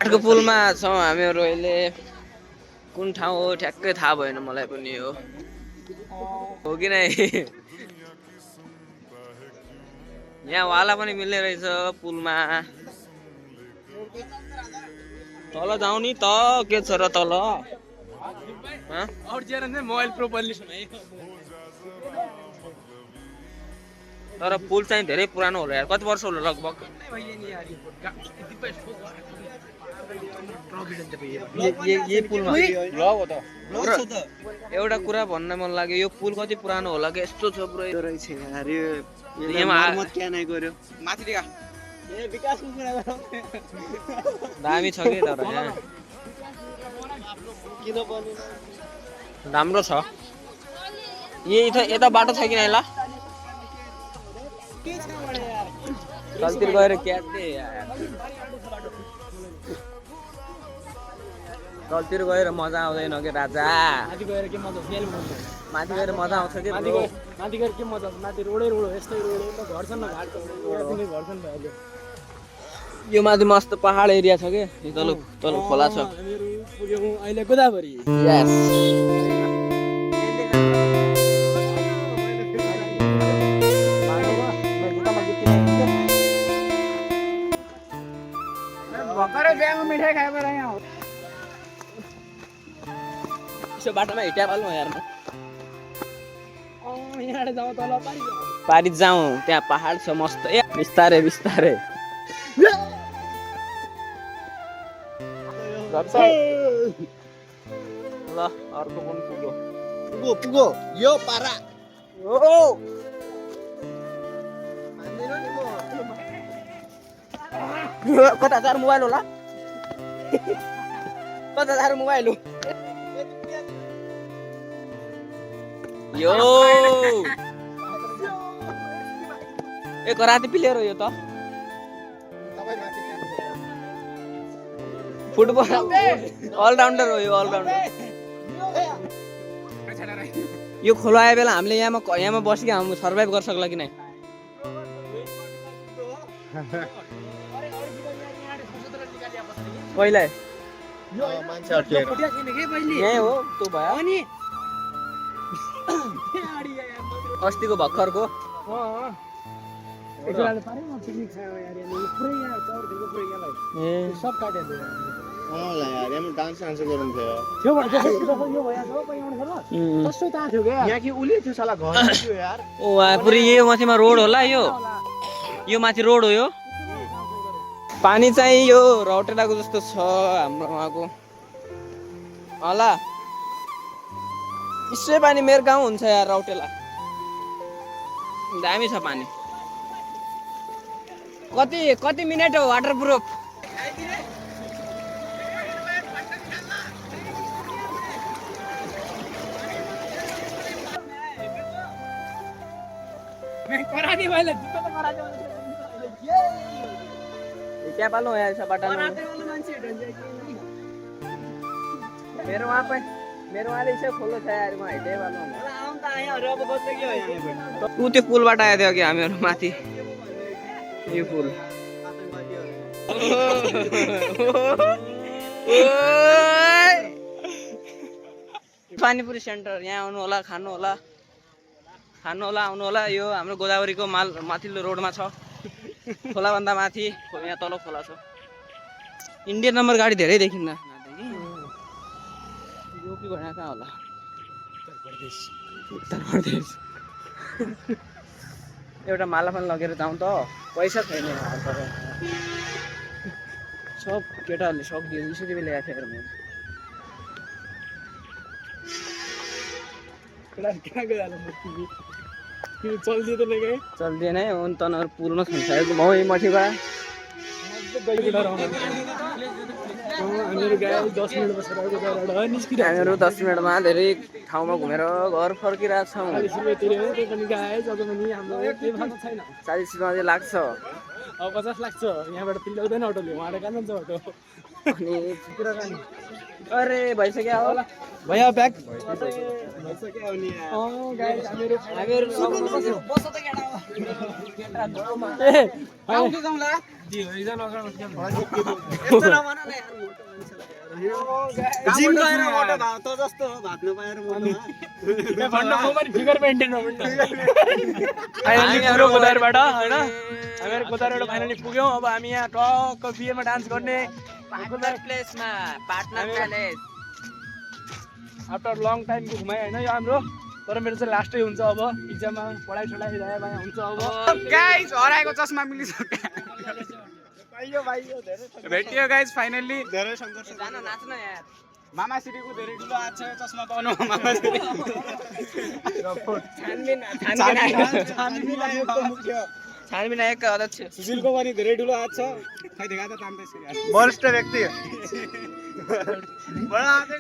को पुलमा छौँ हामीहरू अहिले। कुन ठाउँ हो ठ्याक्कै थाहा भएन मलाई पनि हो कि नै। यहाँ वाला पनि मिल्ने रहेछ पुलमा। तल जाउँ नि त के छ र तल। मोबाइल प्रोपरली तर पुल चाहिँ धेरै पुरानो होला यार। कति वर्ष होला लगभग? एउटा कुरा भन्न मन लाग्यो, यो पुल कति पुरानो होला कि यस्तो छ पुरै रहेछ यार। यो मर्मत क्या नै गर्यो माथि देखा। ए विकासको कुरा गरौँ। दामी छ के तर यहाँ किन बनेन? राम्रो छ। यता बाटो छ कि नै? ल तलतिर गएर क्याट्ने यार। तलतिर गएर मजा आउँदैन के राजा? माथि गएर के मजा आउँछ? माथि गएर मजा आउँछ कि? माथि गएर के मजा आउँछ? माथि रोडै रोड हो, यस्तै रोड हो। घर छन् न घाट घर छन् अहिले। यो माथि मस्त पहाड एरिया छ के? तल तल खोला छ। हामीहरू पुग्यौँ अहिले गोदावरी। यस भर्खरै बिहामा मिठाई खाएर यहाँ हो। यसो बाटोमा हिँड्या पाल्नु यार। यहाँबाट जाउँ तल पारी जाउँ, त्यहाँ पहाड छ मस्त। ए बिस्तारै बिस्तारै ल अर्को पनि पुग्यो। पुगो पुगो यो पारा कता हजार मोबाइल होला? कता हजार मोबाइल हो यो? ए कराते प्लेयर हो यो त। फुटबल अलराउन्डर हो यो, अलराउन्डर। यो खोला आए बेला हामीले यहाँमा बसेको हामी सर्भाइभ गर्न सक्ला कि नै? पहिला यही हो त्यो भयो नि अस्तिको भर्खरको। पुरै यो माथिमा रोड होला। यो माथि रोड हो। यो पानी चाहिँ यो रौटेलाको जस्तो छ हाम्रो वहाँको होला। यसै पानी मेरो गाउँ हुन्छ यार रौटेला। दामी छ पानी। कति मिनट हो वाटर प्रुफ? क्या पालो यार सब बाटा मेरो वहाँ पे इसे खोलो छ यार। म हिँड्दै पालो उ त्यो पुलबाट आएको थियो कि हामीहरू माथि। यो पुल पानीपुरी सेन्टर। यहाँ आउनु होला, खानु होला, आउनु होला। यो हाम्रो गोदावरीको माल माथिल्लो रोडमा छ। खोलाभन्दा माथि यहाँ तल खोला छ। इन्डियन नम्बर गाडी धेरै देखिन्न। योपी भएन कहाँ होला? उत्तर प्रदेश। एउटा मालाफान लगेर जाउँ त। पैसा छैन सब केटाहरूले सक्दियो। यसरी ल्याएको थियो चल्दिएन है। उन तनहरू पुलमा छन् म माथिबाट। हामीहरू 10 मिनटमा धेरै ठाउँमा घुमेर घर फर्किरहेछौँ। 40 रुपियाँ लाग्छ। 50 लाग्छ। यहाँबाट पिल्लाउँदैन अटोले। उहाँबाट कहाँ जान्छ अटो? अरे भइसक्यो होला भैया ब्याग भइसक्यो नि। जिम गएर मोटो भाव त जस्तो भात नपाएर मोटो फिगर मेन्टेन हो फाइनली हाम्रो गोदावरीबाट होइन हामीहरू गोदावरीबाट फाइनली पुग्यौँ अब हामी यहाँ टक्क बिहेमा डान्स गर्ने प्लेसमा पार्टनर प्यालेस आफ्टर लङ टाइमको घुमाइ होइन यो हाम्रो तर मेरो चाहिँ लास्टै हुन्छ अब इक्जाममा पढाइ सढाइ रह्यो भने हुन्छ अब गाइस हराएको चस्मा मिलिसक्यो भेटियो गाइस फाइनली धेरै सङ्घर्ष जान नाच्न यार मामा श्रीको धेरै ठुलो हात छ चस्मा पाउनु मामा श्री छानबिन आयोगका अध्यक्ष सुशीलको पनि धेरै ठुलो हात छ खै देखा त तान्दैछ यार वरिष्ठ व्यक्ति बडा हातै